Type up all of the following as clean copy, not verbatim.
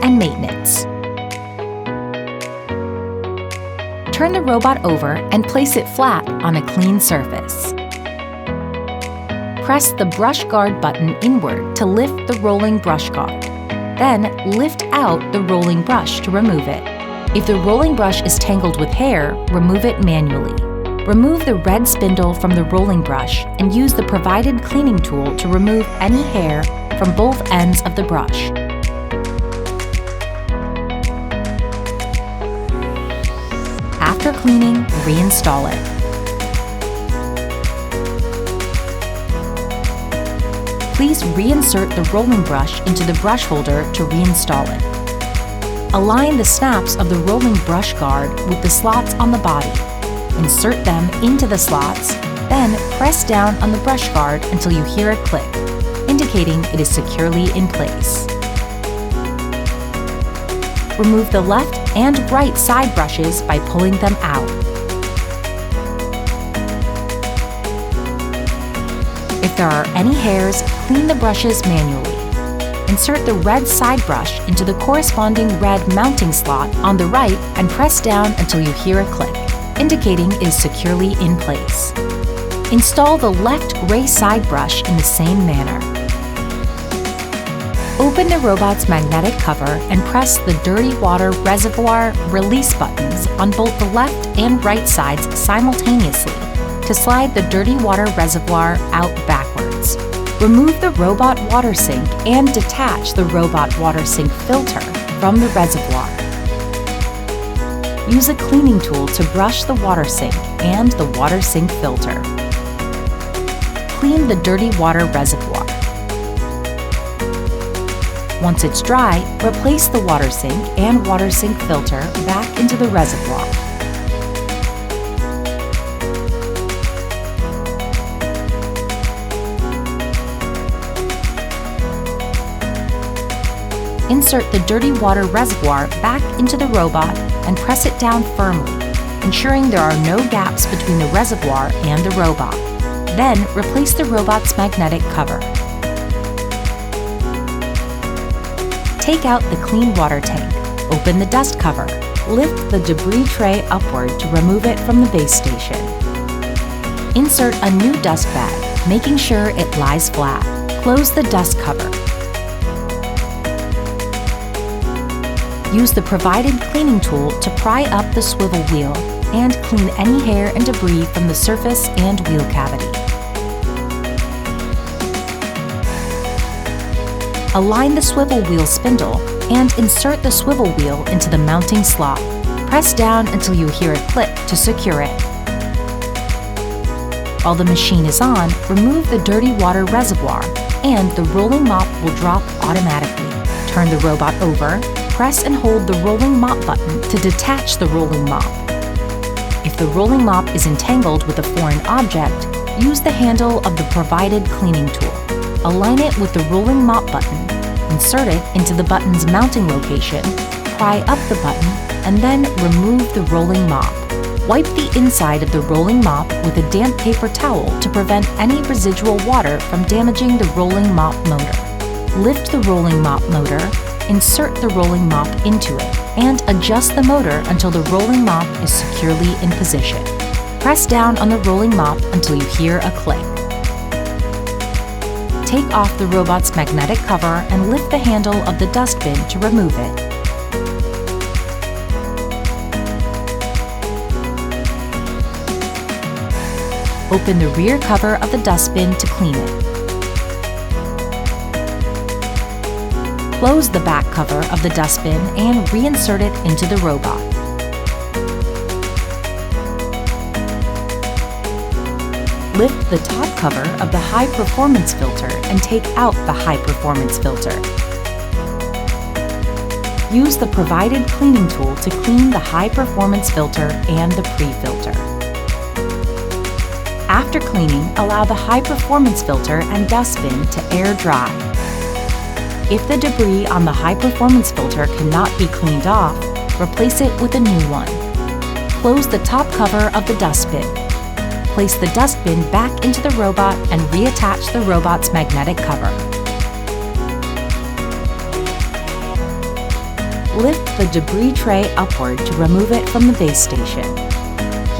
and maintenance. Turn the robot over and place it flat on a clean surface. Press the brush guard button inward to lift the rolling brush guard. Then lift out the rolling brush to remove it. If the rolling brush is tangled with hair, remove it manually. Remove the red spindle from the rolling brush and use the provided cleaning tool to remove any hair from both ends of the brush. After cleaning, reinstall it. Please reinsert the rolling brush into the brush holder to reinstall it. Align the snaps of the rolling brush guard with the slots on the body. Insert them into the slots, then press down on the brush guard until you hear a click, indicating it is securely in place. Remove the left and right side brushes by pulling them out. If there are any hairs, clean the brushes manually. Insert the red side brush into the corresponding red mounting slot on the right and press down until you hear a click, indicating it is securely in place. Install the left gray side brush in the same manner. Open the robot's magnetic cover and press the dirty water reservoir release buttons on both the left and right sides simultaneously to slide the dirty water reservoir out backwards. Remove the robot water sink and detach the robot water sink filter from the reservoir. Use a cleaning tool to brush the water sink and the water sink filter. Clean the dirty water reservoir. Once it's dry, replace the water sink and water sink filter back into the reservoir. Insert the dirty water reservoir back into the robot and press it down firmly, ensuring there are no gaps between the reservoir and the robot. Then replace the robot's magnetic cover. Take out the clean water tank, open the dust cover, lift the debris tray upward to remove it from the base station. Insert a new dust bag, making sure it lies flat. Close the dust cover. Use the provided cleaning tool to pry up the swivel wheel and clean any hair and debris from the surface and wheel cavity. Align the swivel wheel spindle and insert the swivel wheel into the mounting slot. Press down until you hear a click to secure it. While the machine is on, remove the dirty water reservoir and the rolling mop will drop automatically. Turn the robot over, press and hold the rolling mop button to detach the rolling mop. If the rolling mop is entangled with a foreign object, use the handle of the provided cleaning tool. Align it with the rolling mop button, insert it into the button's mounting location, pry up the button, and then remove the rolling mop. Wipe the inside of the rolling mop with a damp paper towel to prevent any residual water from damaging the rolling mop motor. Lift the rolling mop motor, insert the rolling mop into it, and adjust the motor until the rolling mop is securely in position. Press down on the rolling mop until you hear a click. Take off the robot's magnetic cover and lift the handle of the dustbin to remove it. Open the rear cover of the dustbin to clean it. Close the back cover of the dustbin and reinsert it into the robot. Lift the top cover of the high-performance filter and take out the high-performance filter. Use the provided cleaning tool to clean the high-performance filter and the pre-filter. After cleaning, allow the high-performance filter and dustbin to air dry. If the debris on the high-performance filter cannot be cleaned off, replace it with a new one. Close the top cover of the dustbin. Place the dustbin back into the robot and reattach the robot's magnetic cover. Lift the debris tray upward to remove it from the base station.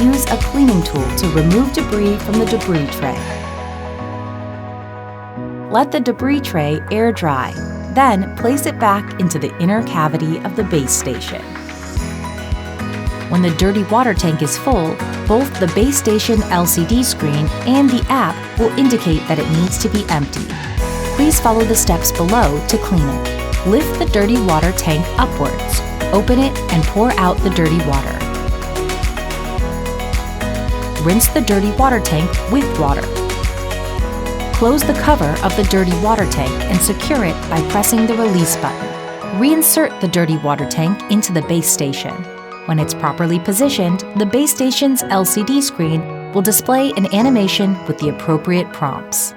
Use a cleaning tool to remove debris from the debris tray. Let the debris tray air dry, then place it back into the inner cavity of the base station. When the dirty water tank is full, both the base station LCD screen and the app will indicate that it needs to be empty. Please follow the steps below to clean it. Lift the dirty water tank upwards, open it, and pour out the dirty water. Rinse the dirty water tank with water. Close the cover of the dirty water tank and secure it by pressing the release button. Reinsert the dirty water tank into the base station. When it's properly positioned, the base station's LCD screen will display an animation with the appropriate prompts.